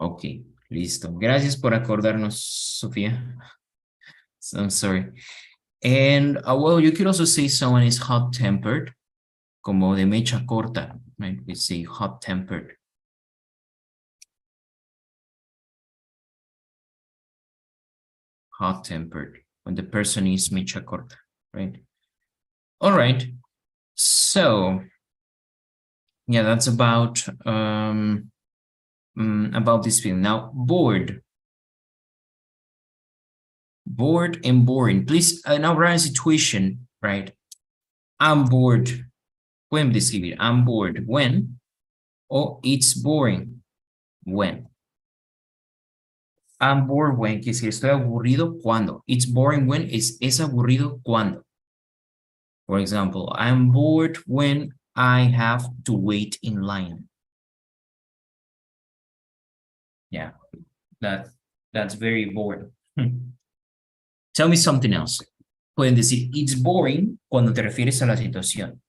Ok, listo. Gracias por acordarnos, Sofía. I'm sorry. And well, you could also say someone is hot-tempered, como de mecha corta, right? We say hot-tempered. Hot-tempered, when the person is mecha corta, right? All right. So, yeah, that's about this feeling. Now, bored. Bored and boring. Please, now write a situation, right? I'm bored. Pueden describir, I'm bored. When? O it's boring. When? I'm bored when, que si estoy aburrido, ¿cuándo? It's boring when es aburrido, ¿cuándo? For example, I'm bored when I have to wait in line. Yeah, that's very boring. Tell me something else. Pueden decir, it's boring cuando te refieres a la situación.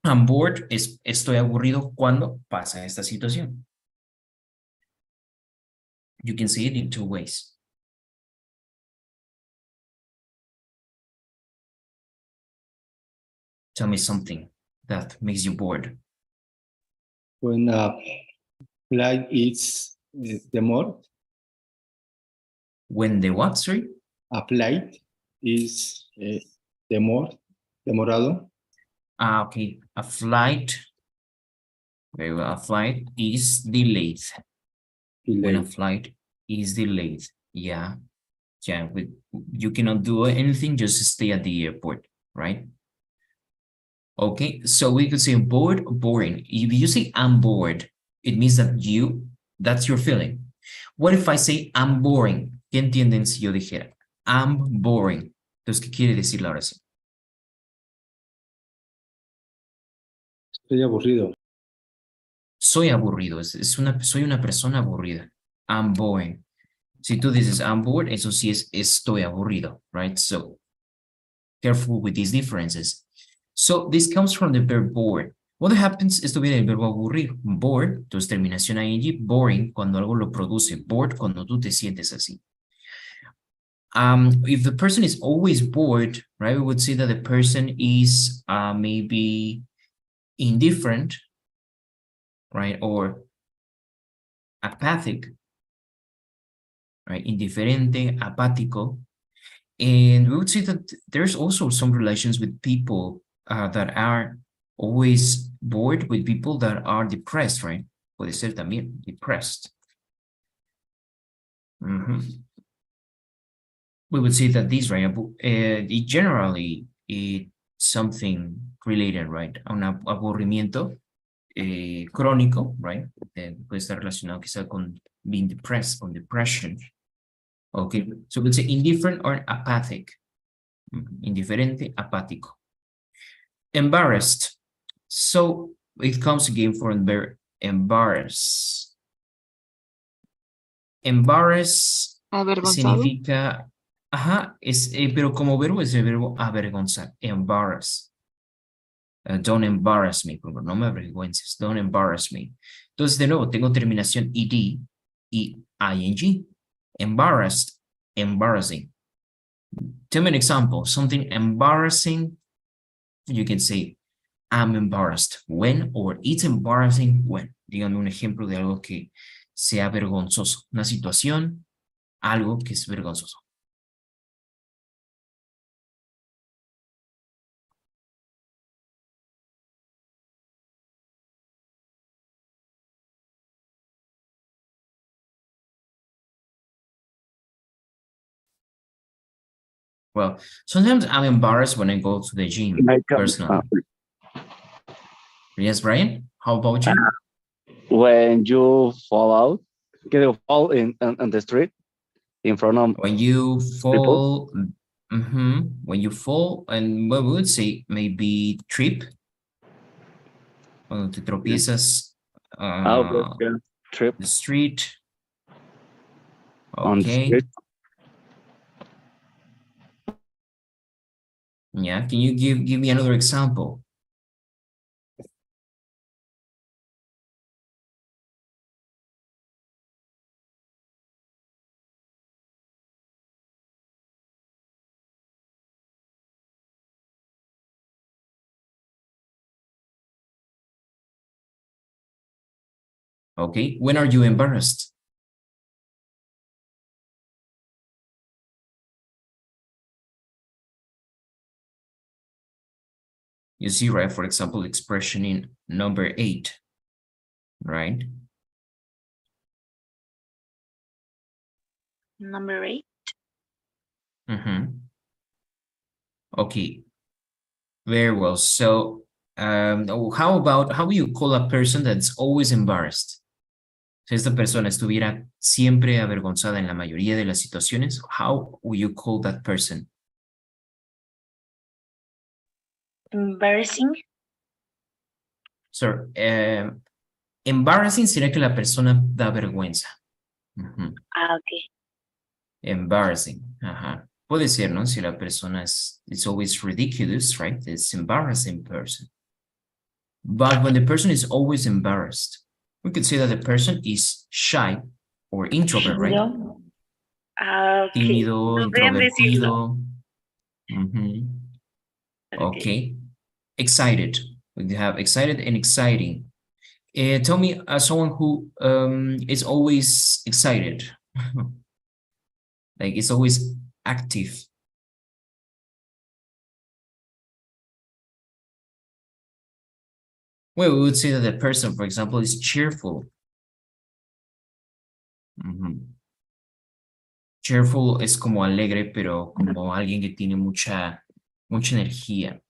I'm bored estoy aburrido cuando pasa esta situación. You can say it in two ways. Tell me something that makes you bored. When a flight is demored. When the what, sorry? A flight is demorado. Okay, a flight. Very well, a flight is delayed. When a flight is delayed, yeah, you cannot do anything, just stay at the airport, right? Okay, so we could say bored, boring. If you say I'm bored, it means that that's your feeling. What if I say I'm boring? ¿Qué entienden si yo dijera I'm boring? Entonces, ¿qué quiere decir la oración? Estoy aburrido. Soy aburrido, soy una persona aburrida. I'm boring. Si tú dices I'm bored, eso sí es estoy aburrido, right? So, careful with these differences. So, this comes from the verb bored. What happens, esto viene del verbo aburrir, bored, entonces terminación ing, boring, cuando algo lo produce, bored, cuando tú te sientes así. If the person is always bored, right, we would say that the person is maybe indifferent, right, or apathic, right, indiferente, apático. And we would say that there's also some relations with people that are always bored, with people that are depressed, right? Puede ser también depressed. We would say that this, right, it generally it's something related, right? A un aburrimiento crónico, right? Puede estar relacionado quizá con being depressed, con depression. Okay, so we'll say indifferent or apathic. Indiferente, apático. Embarrassed. So it comes again from verb embarrass. Embarrass significa, pero como verbo es el verbo avergonzar, embarrass. Don't embarrass me, por favor, no me avergüences, don't embarrass me. Entonces, de nuevo, tengo terminación ed y ing. Embarrassed, embarrassing. Tell me an example, something embarrassing. You can say, I'm embarrassed when, or it's embarrassing when. Díganme un ejemplo de algo que sea vergonzoso. Una situación, algo que es vergonzoso. Well, sometimes I'm embarrassed when I go to the gym, personally. Yes, Brian? How about you? When you fall out, can you fall in the street in front of when you fall, when you fall, and what we would say maybe trip, cuando te tropiezas, trip the street. on the street. Yeah, can you give me another example? Okay, when are you embarrassed? You see, right, for example, expression in number 8, right? Number 8. Okay, very well. So, how do you call a person that's always embarrassed? Si esta persona estuviera siempre avergonzada en la mayoría de las situaciones, how will you call that person? Embarrassing. So, embarrassing sería que la persona da vergüenza. Okay. Embarrassing. Puede ser, ¿no? Si la persona it's always ridiculous, right? It's embarrassing person. But when the person is always embarrassed, we could say that the person is shy or introvert, right? Okay. Tímido, introvertido. Okay. Okay. Excited. We have excited and exciting. Tell me, someone who is always excited, like it's always active. Well, we would say that the person, for example, is cheerful. Cheerful es como alegre, pero como alguien que tiene mucha energía.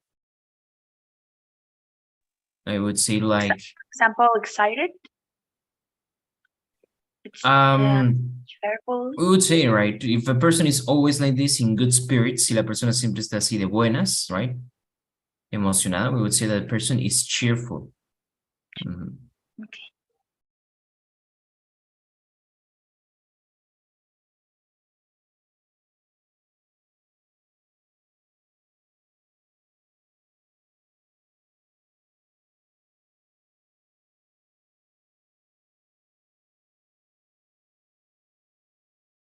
I would say like... Example, excited? Cheerful. We would say, right, if a person is always like this, in good spirits, si la persona siempre está así de buenas, right, emocionada, we would say that the person is cheerful. Okay.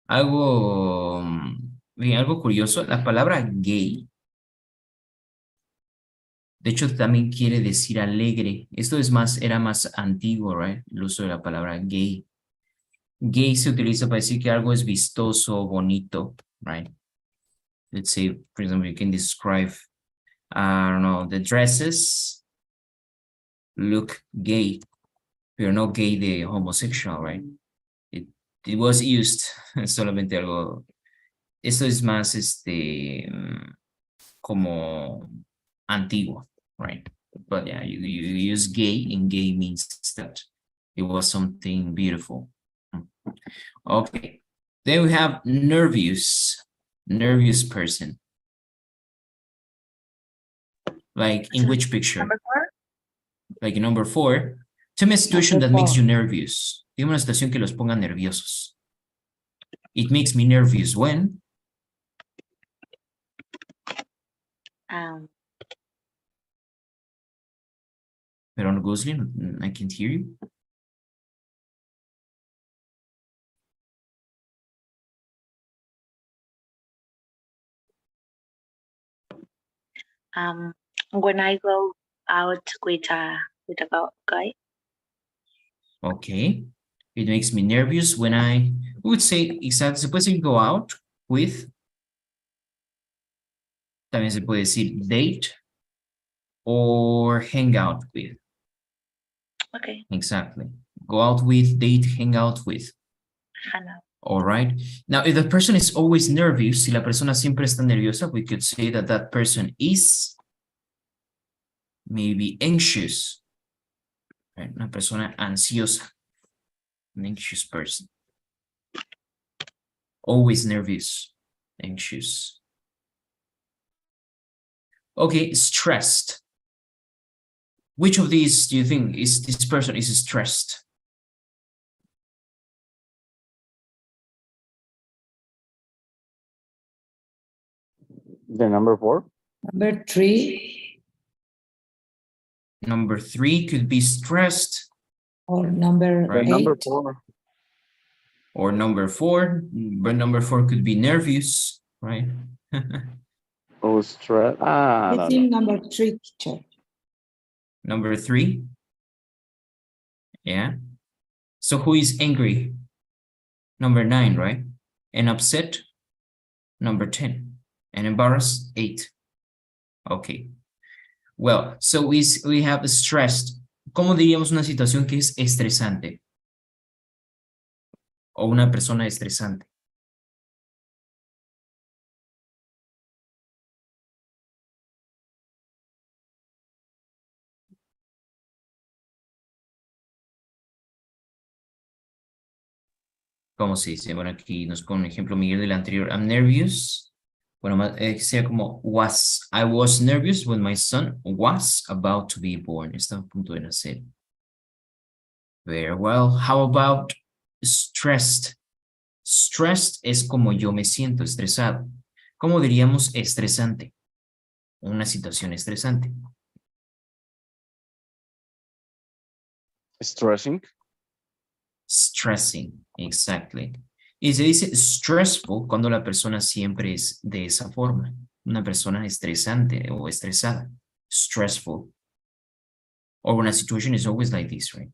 Algo curioso, la palabra gay, de hecho también quiere decir alegre. Esto era más antiguo, right? El uso de la palabra gay. Gay se utiliza para decir que algo es vistoso, bonito, right? Let's say, for example, you can describe, I don't know, the dresses look gay, pero no gay de homosexual, right? It was used solamente algo. Esto es más como antiguo, right? But yeah, you use gay, and gay means that it was something beautiful. Okay, then we have nervous person. Like in which picture? Number 4? Like in number 4. Tell me a situation that makes you nervous. Dime una situación que los ponga nerviosos. It makes me nervous when? Veronica Gosling, I can't hear you. When I go out with a guy. Okay. It makes me nervous when I would say, exactly, se puede decir go out with. También se puede decir date or hang out with. Okay. Exactly. Go out with, date, hang out with. All right. Now, if the person is always nervous, si la persona siempre está nerviosa, we could say that that person is maybe anxious. Right? Una persona ansiosa. An anxious person. Always nervous, anxious. Okay, stressed. Which of these do you think is this person is stressed? The number 4. Number 3. Number 3 could be stressed. Or number 8. Number 4. Or number 4, but number 4 could be nervous, right? Oh, stress. I think number 3, teacher. Number 3? Yeah. So who is angry? Number 9, right? And upset, number 10. And embarrassed, 8. Okay. Well, so we have stressed. ¿Cómo diríamos una situación que es estresante? O una persona estresante. ¿Cómo se dice? Bueno, aquí nos pone un ejemplo Miguel del anterior. I'm nervous. Bueno, sea como I was nervous when my son was about to be born. Está a punto de nacer. Very well. How about stressed? Stressed es como yo me siento estresado. ¿Cómo diríamos estresante? Una situación estresante. Stressing. Stressing, exactly. Y se dice stressful cuando la persona siempre es de esa forma. Una persona estresante o estresada. Stressful. Or when a situation is always like this, right?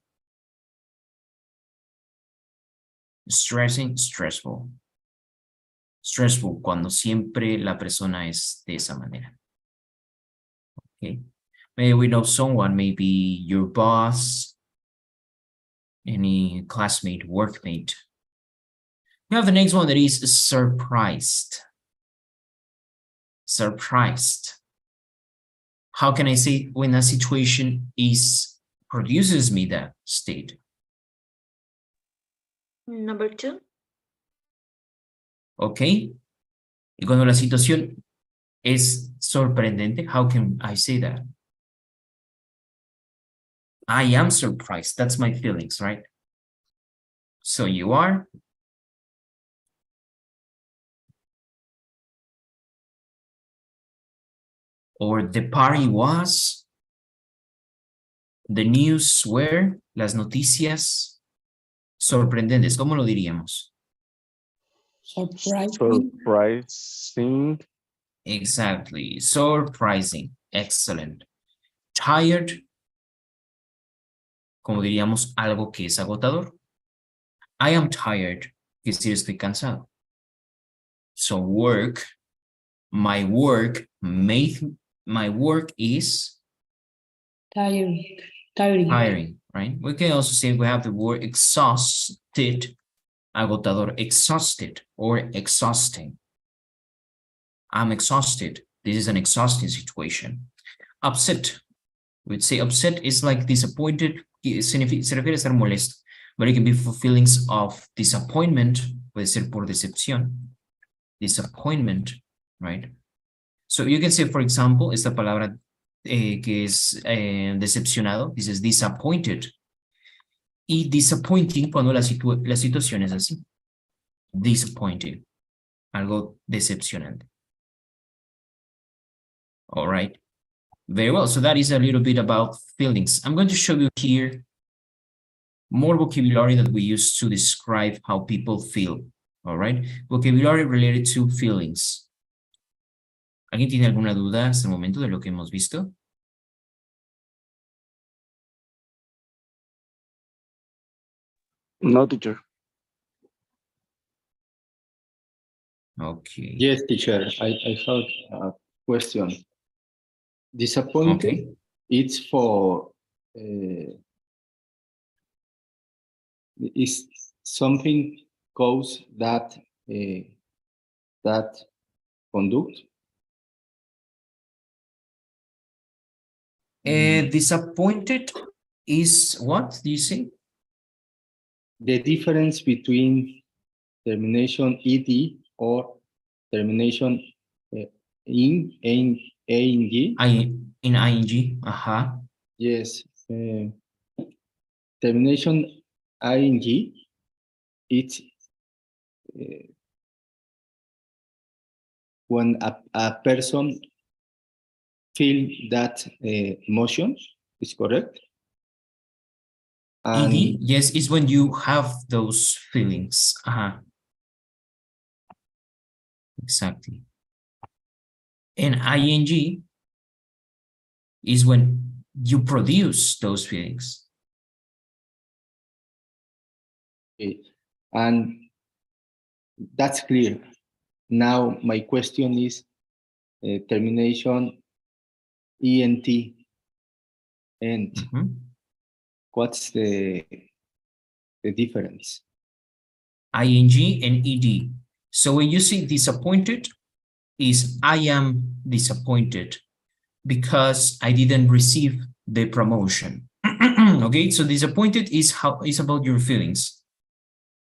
Stressing, stressful. Stressful cuando siempre la persona es de esa manera. Okay. Maybe we know someone, maybe your boss, any classmate, workmate. We have the next one that is surprised. Surprised. How can I say when a situation produces me that state? Number 2. Okay. Y cuando la situación es sorprendente, how can I say that? I am surprised. That's my feelings, right? So you are. Or the party was. The news were. Las noticias sorprendentes. ¿Cómo lo diríamos? Surprising. Surprising. Exactly. Surprising. Excellent. Tired. Como diríamos algo que es agotador. I am tired. Que decir estoy cansado. So work. My work is tiring, right? We can also say we have the word exhausted, agotador, exhausted or exhausting. I'm exhausted. This is an exhausting situation. Upset. We'd say upset is like disappointed. Se refiere a estar molesto, but it can be for feelings of disappointment. Puede ser por decepción. Disappointment, right? So you can say, for example, esta palabra que es decepcionado, dices disappointed. Y disappointing cuando la situación es así. Disappointing. Algo decepcionante. All right. Very well. So that is a little bit about feelings. I'm going to show you here more vocabulary that we use to describe how people feel. All right. Vocabulary related to feelings. ¿Alguien tiene alguna duda hasta el momento de lo que hemos visto? No, teacher. Okay. Yes, teacher. I have a question. Disappointed, Okay. it's for is something cause that that conduct. Disappointed is what do you say? The difference between termination ed or termination in ing. In ing. Yes. Termination ing. It's when a person feel that emotion is correct. And ed, yes, is when you have those feelings. Exactly. And ing is when you produce those feelings. Okay. And that's clear. Now my question is termination ENT. And what's the difference? ING and ED. So when you say disappointed, is I am disappointed because I didn't receive the promotion. Okay, so disappointed is about your feelings.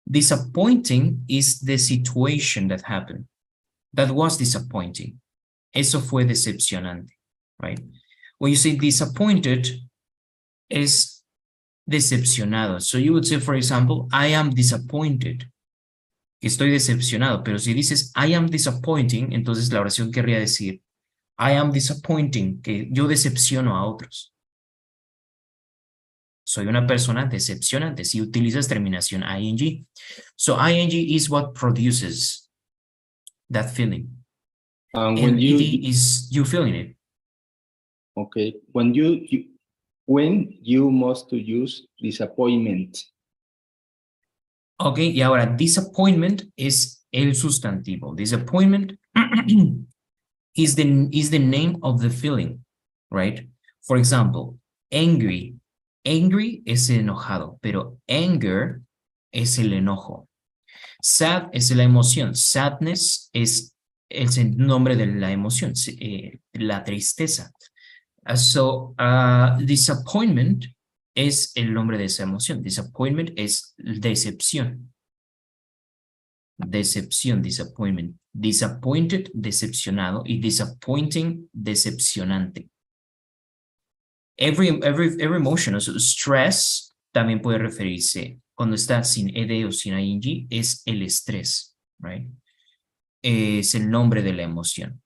Disappointing is the situation that happened. That was disappointing. Eso fue decepcionante, right? When you say disappointed, es decepcionado. So you would say, for example, I am disappointed. Estoy decepcionado. Pero si dices I am disappointing, entonces la oración querría decir I am disappointing, que yo decepciono a otros. Soy una persona decepcionante si utilizas terminación ing. So ing is what produces that feeling. And when ed is you feeling it. Okay. When you must to use disappointment. Okay, y ahora disappointment es el sustantivo. Disappointment is the name of the feeling, right? For example, angry. Angry es el enojado, pero anger es el enojo. Sad es la emoción. Sadness es el nombre de la emoción, la tristeza. So, disappointment es el nombre de esa emoción. Disappointment es decepción. Decepción, disappointment. Disappointed, decepcionado. Y disappointing, decepcionante. Every emotion, so stress, también puede referirse, cuando está sin ed o sin ing, es el estrés, right? Es el nombre de la emoción.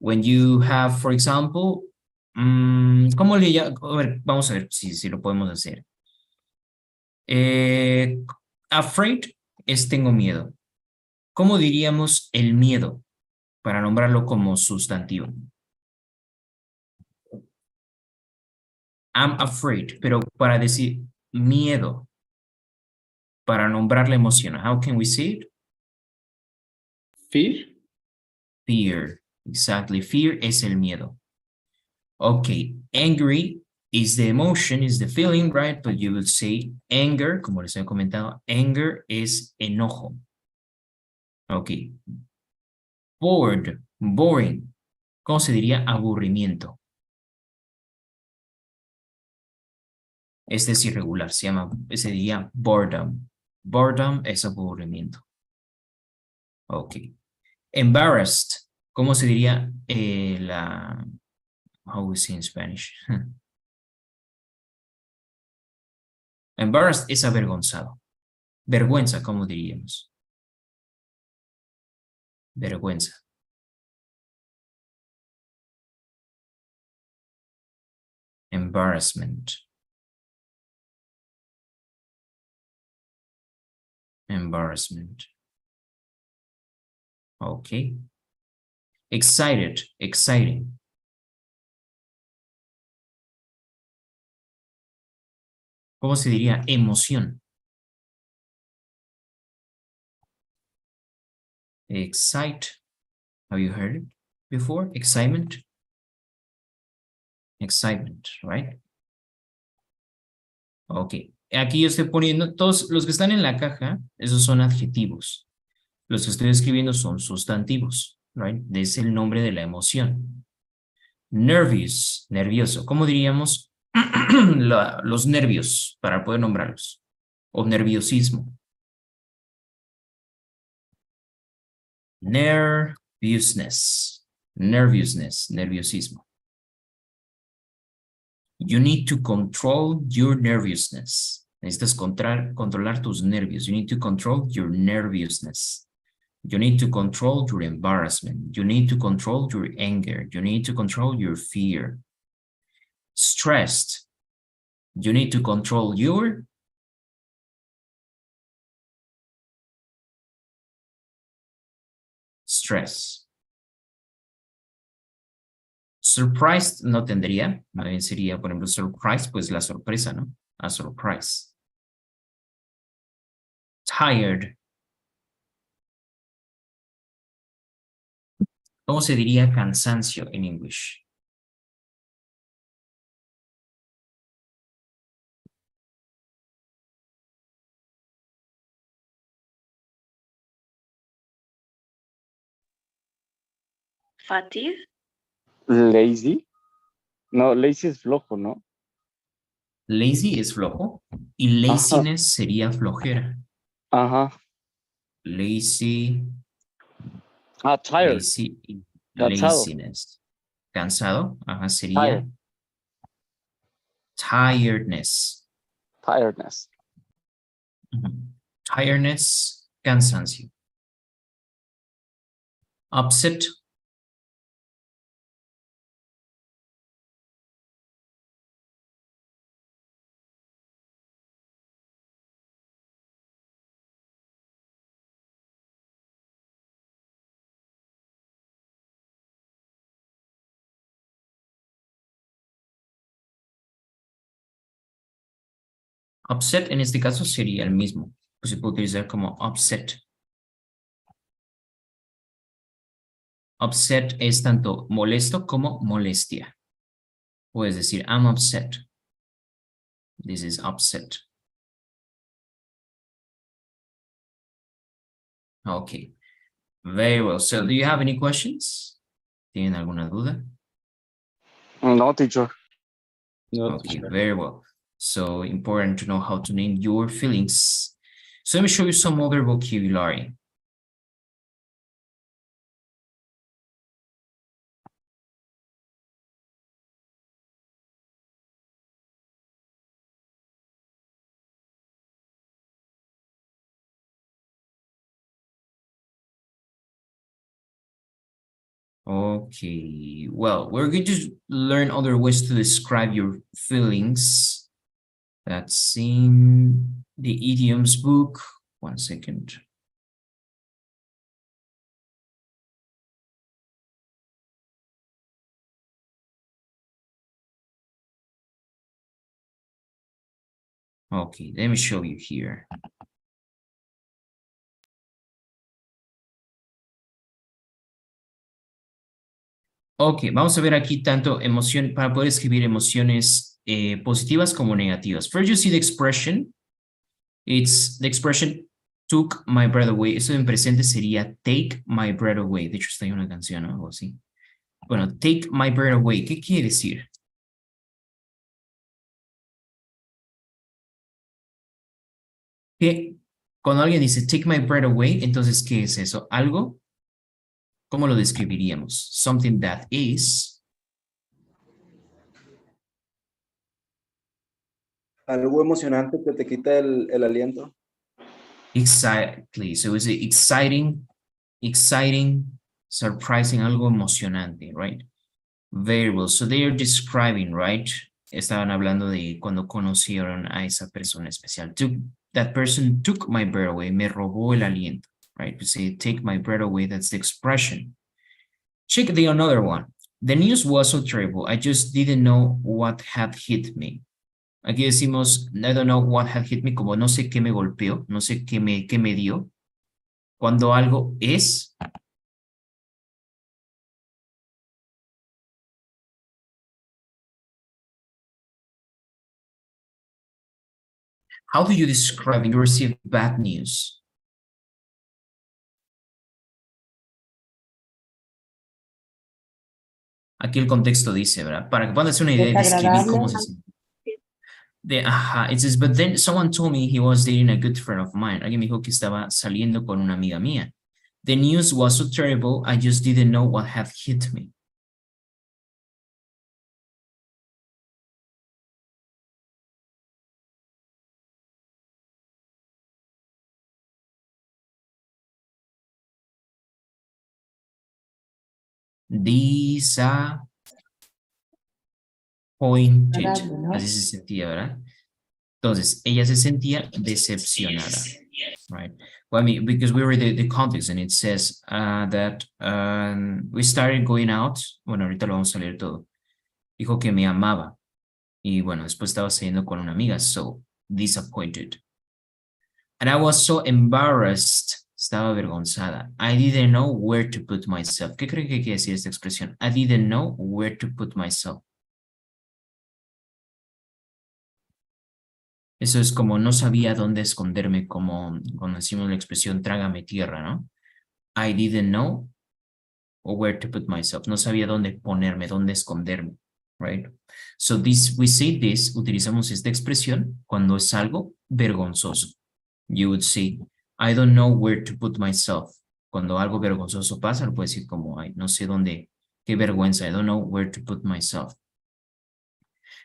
When you have, for example, ¿cómo le llamo? A ver, vamos a ver si lo podemos hacer. Afraid es tengo miedo. ¿Cómo diríamos el miedo para nombrarlo como sustantivo? I'm afraid, pero para decir miedo, para nombrar la emoción, how can we say it? Fear? Fear, exactly. Fear es el miedo. Okay, angry is the emotion, is the feeling, right? But you would say anger, como les he comentado, anger es enojo. Okay. Bored, boring. ¿Cómo se diría aburrimiento? Este es irregular, se diría boredom. Boredom es aburrimiento. Ok. Embarrassed, ¿cómo se diría how we say in Spanish? Embarrassed es avergonzado. Vergüenza, ¿cómo diríamos? Vergüenza. Embarrassment. Embarrassment. Okay. Excited, exciting. ¿Cómo se diría emoción? Excite. Have you heard it before? Excitement. Excitement, right? Ok. Aquí yo estoy poniendo todos los que están en la caja, esos son adjetivos. Los que estoy escribiendo son sustantivos, right? Es el nombre de la emoción. Nervous, nervioso. ¿Cómo diríamos los nervios para poder nombrarlos? O nerviosismo. Nervousness. Nervousness, nerviosismo. You need to control your nervousness. Necesitas controlar tus nervios. You need to control your nervousness. You need to control your embarrassment. You need to control your anger. You need to control your fear. Stressed. You need to control your stress. Surprised no tendría, más bien sería, por ejemplo, surprise, pues la sorpresa, ¿no? A surprise. Tired. ¿Cómo se diría cansancio en English? Fatigue. Lazy. No, lazy es flojo, ¿no? Lazy es flojo y laziness sería flojera. Ajá. Lazy, Tired. lazy y Cansado. laziness. Cansado, ajá, sería Tired. tiredness. Tiredness. Tiredness, cansancio. Upset. Upset en este caso sería el mismo. Pues se puede utilizar como upset. Upset es tanto molesto como molestia. Puedes decir, I'm upset. This is upset. Okay. Very well. So do you have any questions? ¿Tienen alguna duda? No, teacher. No, Okay, teacher. very well. So important to know how to name your feelings. So let me show you some other vocabulary. Okay, well, we're going to learn other ways to describe your feelings. That's in the idioms book. 1 second. Okay, let me show you here. Ok, vamos a ver aquí tanto emoción, para poder escribir emociones positivas como negativas. First, you see the expression. It's the expression took my breath away. Eso en presente sería take my breath away. De hecho, está en una canción o algo así. Bueno, take my breath away. ¿Qué quiere decir? Que cuando alguien dice take my breath away, entonces, ¿qué es eso? Algo, ¿cómo lo describiríamos? Something that is... Algo emocionante que te quita el aliento. Exactly. So it's exciting, surprising, algo emocionante, right? Very well. So they are describing, right? Estaban hablando de cuando conocieron a esa persona especial. That person took my breath away. Me robó el aliento, right? You say, take my breath away. That's the expression. Check the another one. The news was so terrible. I just didn't know what had hit me. Aquí decimos, I don't know what had hit me, como no sé qué me golpeó, no sé qué me dio. Cuando algo es... How do you describe when you receive bad news? Aquí el contexto dice, ¿verdad? Para que puedan hacer una idea y describir cómo se siente. It says, but then someone told me he was dating a good friend of mine. Alguien me dijo que estaba saliendo con una amiga mía. The news was so terrible, I just didn't know what had hit me. Disappointed. ¿No? Así se sentía, ¿verdad? Entonces, ella se sentía decepcionada, right? Well, I mean, because we read the context and it says that we started going out. Bueno, ahorita lo vamos a leer todo. Dijo que me amaba. Y bueno, después estaba saliendo con una amiga. So, disappointed. And I was so embarrassed. Estaba avergonzada. I didn't know where to put myself. ¿Qué creen que quiere decir esta expresión? I didn't know where to put myself. Eso es como no sabía dónde esconderme, como cuando decimos la expresión trágame tierra, ¿no? I didn't know where to put myself. No sabía dónde ponerme, dónde esconderme, right? So this, we say this, utilizamos esta expresión cuando es algo vergonzoso. You would say, I don't know where to put myself. Cuando algo vergonzoso pasa, lo puede decir como, ay, no sé dónde, qué vergüenza, I don't know where to put myself.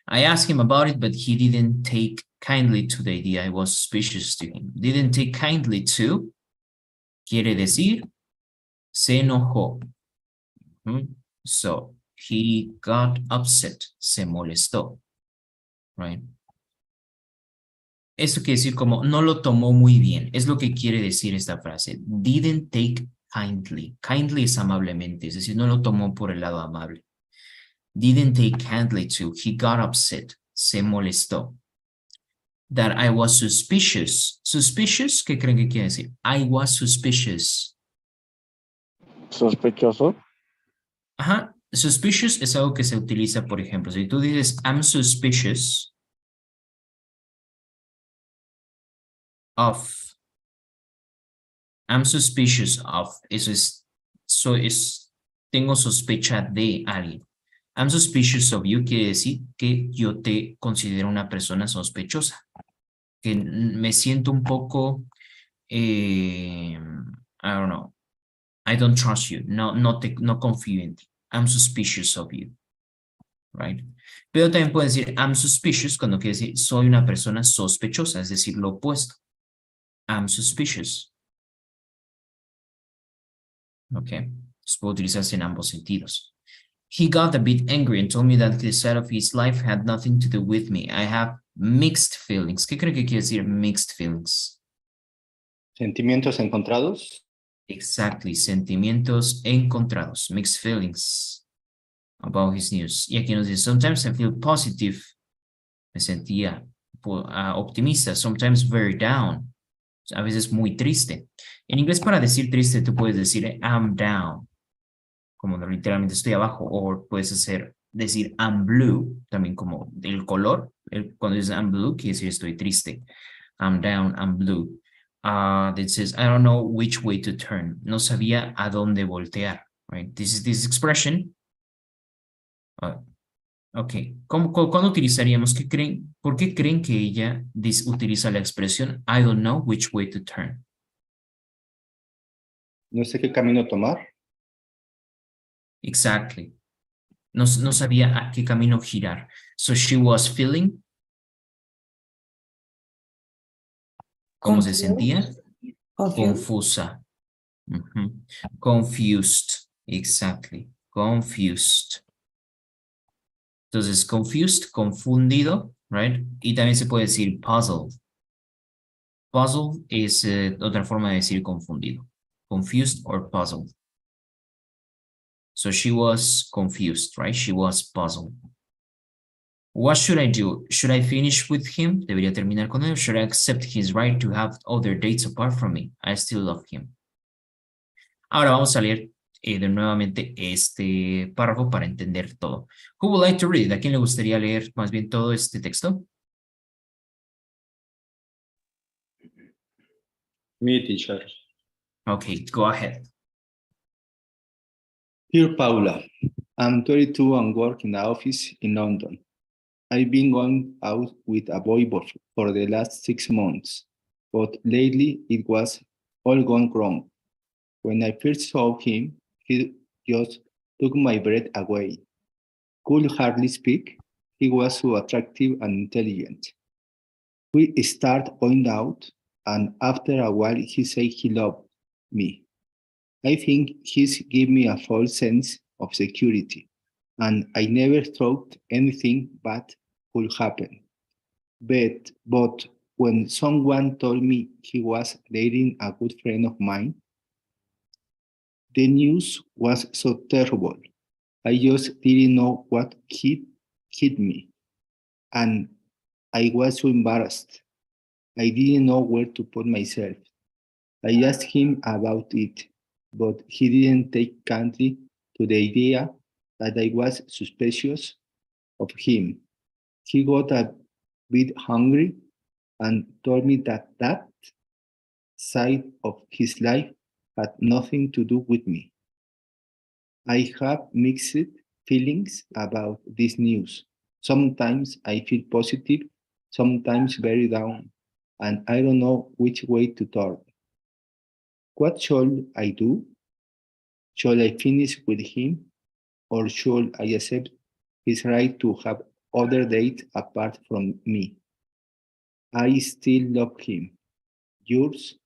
I asked him about it, but he didn't take kindly to the idea. I was suspicious to him. Didn't take kindly to, quiere decir, se enojó. So, he got upset, se molestó, right? Eso quiere decir como, no lo tomó muy bien. Es lo que quiere decir esta frase. Didn't take kindly. Kindly es amablemente, es decir, no lo tomó por el lado amable. Didn't take kindly to, he got upset, se molestó. That I was suspicious. Suspicious, ¿qué creen que quiere decir? I was suspicious. Sospechoso. Ajá, suspicious es algo que se utiliza, por ejemplo, si tú dices, I'm suspicious of. I'm suspicious of. Eso es, tengo sospecha de alguien. I'm suspicious of you quiere decir que yo te considero una persona sospechosa. Que me siento un poco, I don't know, I don't trust you, no confío en ti. I'm suspicious of you, right? Pero también pueden decir I'm suspicious cuando quiere decir soy una persona sospechosa, es decir, lo opuesto. I'm suspicious. Ok, entonces puede utilizarse en ambos sentidos. He got a bit angry and told me that the side of his life had nothing to do with me. I have mixed feelings. ¿Qué cree que quiere decir mixed feelings? Sentimientos encontrados. Exactly, sentimientos encontrados, mixed feelings about his news. Y aquí nos dice, sometimes I feel positive. Me sentía optimista, sometimes very down. A veces muy triste. En inglés para decir triste tú puedes decir I'm down. Como literalmente estoy abajo, o puedes decir I'm blue, también como el color, cuando dices I'm blue, quiere decir estoy triste. I'm down, I'm blue. That says, I don't know which way to turn. No sabía a dónde voltear, right? This is this expression. Ok, ¿cuándo utilizaríamos? ¿Por qué creen que ella utiliza la expresión I don't know which way to turn? No sé qué camino tomar. Exactly. No sabía a qué camino girar. So she was feeling. ¿Cómo se sentía? Confusa. Confused. Exactly. Confused. Entonces, confused, confundido, right? Y también se puede decir puzzled. Puzzled es otra forma de decir confundido. Confused or puzzled. So she was confused, right? She was puzzled. What should I do? Should I finish with him? ¿Debería terminar con él? Should I accept his right to have other dates apart from me? I still love him. Ahora vamos a leer de nuevamente este párrafo para entender todo. Who would like to read? ¿A quién le gustaría leer más bien todo este texto? Me, teacher. Okay, go ahead. Dear Paula, I'm 22 and work in the office in London. I've been going out with a boy for the last 6 months, but lately it was all gone wrong. When I first saw him, he just took my breath away. Could hardly speak. He was so attractive and intelligent. We started going out, and after a while he said he loved me. I think he's given me a false sense of security, and I never thought anything bad could happen. But when someone told me he was dating a good friend of mine, the news was so terrible. I just didn't know what hit me, and I was so embarrassed. I didn't know where to put myself. I asked him about it, but he didn't take kindly to the idea that I was suspicious of him. He got a bit hungry and told me that that side of his life had nothing to do with me. I have mixed feelings about this news. Sometimes I feel positive, sometimes very down, and I don't know which way to turn. What should I do? Should I finish with him, or should I accept his right to have other dates apart from me? I still love him. Yours,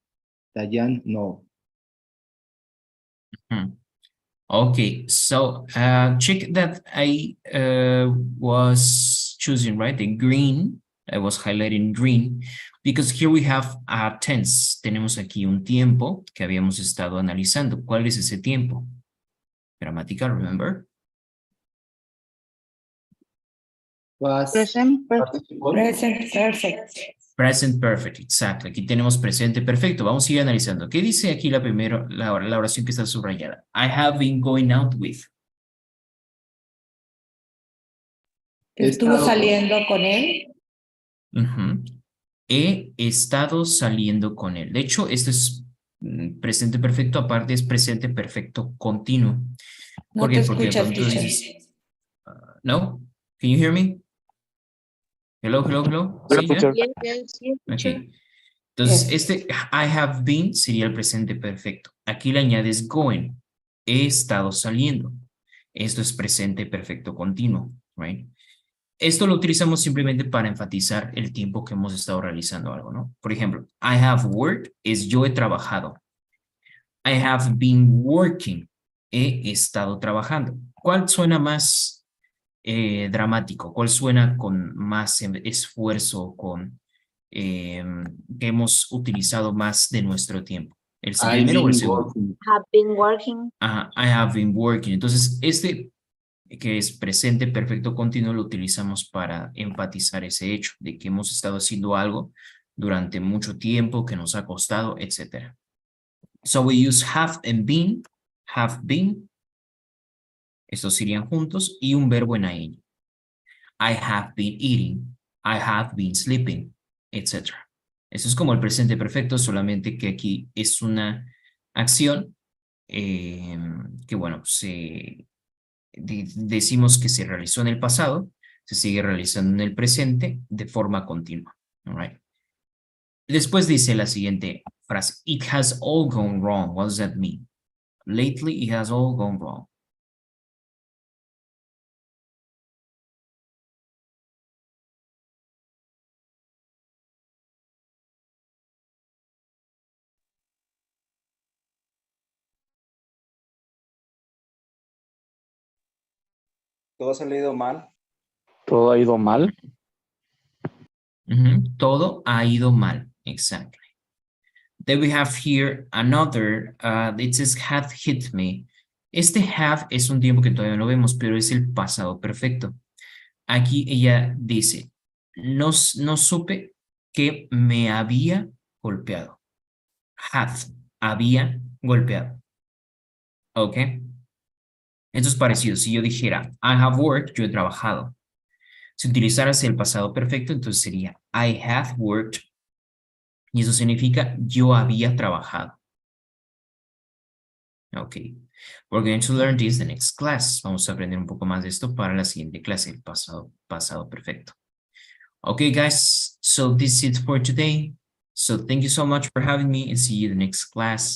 Diane, no. Okay, so check that I was choosing, right, the green. I was highlighting green because here we have a tense. Tenemos aquí un tiempo que habíamos estado analizando. ¿Cuál es ese tiempo? Gramatical, remember? Present perfect. Present perfect. Present perfect, exacto. Aquí tenemos presente perfecto. Vamos a seguir analizando. ¿Qué dice aquí la primera, la oración que está subrayada? I have been going out with. Estuvo saliendo con él. He estado saliendo con él. De hecho, esto es presente perfecto, aparte es presente perfecto continuo. No ¿Por qué? te Porque escuchas, cuando tú teacher. dices, no? Can you hear me? Hello, hello, hello. Hola, ¿Sí, ya? teacher. Yes, teacher. Ok. Entonces, Yes. este I have been sería el presente perfecto. Aquí le añades going. He estado saliendo. Esto es presente perfecto continuo, right? Esto lo utilizamos simplemente para enfatizar el tiempo que hemos estado realizando algo, ¿no? Por ejemplo, I have worked es yo he trabajado. I have been working. He estado trabajando. ¿Cuál suena más dramático? ¿Cuál suena con más esfuerzo, con que hemos utilizado más de nuestro tiempo? ¿El primero o el segundo? Have been working. I have been working. Entonces, este que es presente perfecto continuo lo utilizamos para enfatizar ese hecho de que hemos estado haciendo algo durante mucho tiempo, que nos ha costado, etc. So we use have and been, have been. Estos irían juntos y un verbo en ing. I have been eating, I have been sleeping, etc. Eso es como el presente perfecto, solamente que aquí es una acción que, bueno, decimos que se realizó en el pasado, se sigue realizando en el presente de forma continua. All right. Después dice la siguiente frase. It has all gone wrong. What does that mean? Lately, it has all gone wrong. Todo ha salido mal. Todo ha ido mal. Todo ha ido mal. Exactly. Then we have here another, it says have hit me. Este have es un tiempo que todavía no vemos, pero es el pasado perfecto. Aquí ella dice, no supe que me había golpeado. Had, había golpeado. ¿Ok? Esto es parecido. Si yo dijera, I have worked, yo he trabajado. Si utilizaras el pasado perfecto, entonces sería, I have worked. Y eso significa, yo había trabajado. Ok. We're going to learn this the next class. Vamos a aprender un poco más de esto para la siguiente clase, el pasado perfecto. Okay, guys. So this is it for today. So thank you so much for having me and see you in the next class.